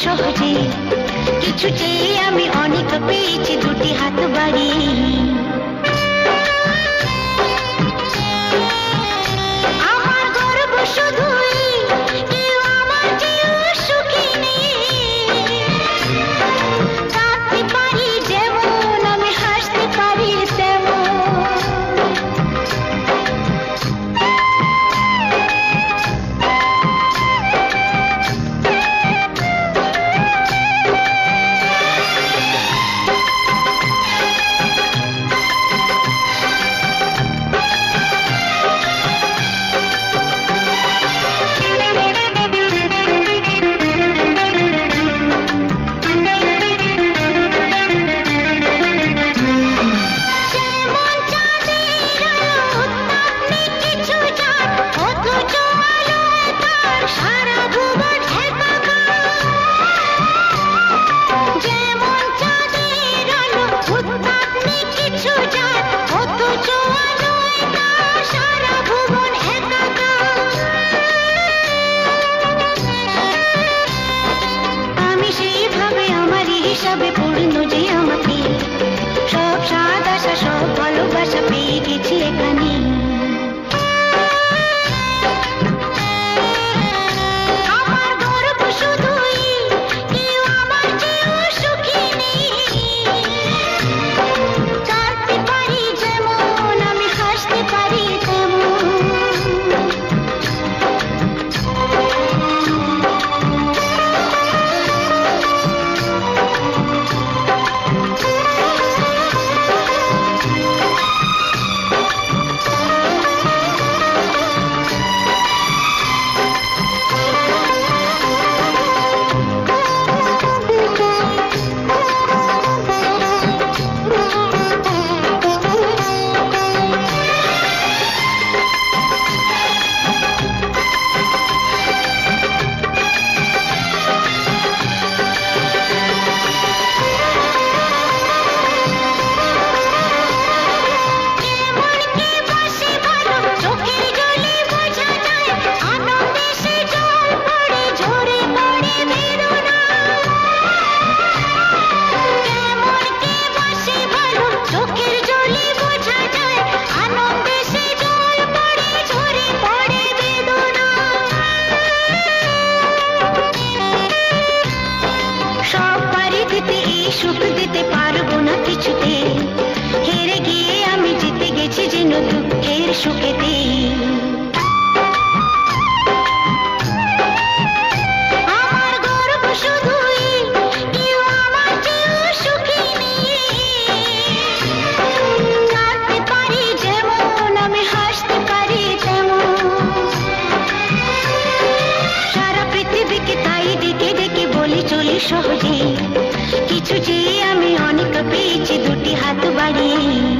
সহজে, কিছু চেয়ে আমি অনেক পেয়েছি দুটি হাত বাড়িয়ে। আমার গর্ব শুধুই কেউ আমার চেয়েও সুখী নেই। কাঁদতে পারি যেমন আমি হাসতে পারি তেমন। পূর্ণ যে আমাকে সব স্বাদ আশা সব ভালোবাসা পেয়ে গেছি এখানে। আমার গর্ব শুধুই কেউ আমার চেয়েও সুখী নেই। কাঁদতে পারি যেমন আমি হাসতে পারি তেমন। সুখ দিতে পারবো না কিছুতে, হেরে গিয়ে আমি জিতে গেছি যেন দুঃখের সুখেতে। আমার গর্ব শুধুই কেউ আমার চেয়েও সুখী নেই। কাঁদতে পারি যেমন আমি হাসতে পারি তেমন। সারা পৃথিবীকে তাই ডেকে ডেকে বলি চলি সহজে, কিছু চেয়ে আমি অনেক পেয়েছি দুটি হাত বাড়িয়ে।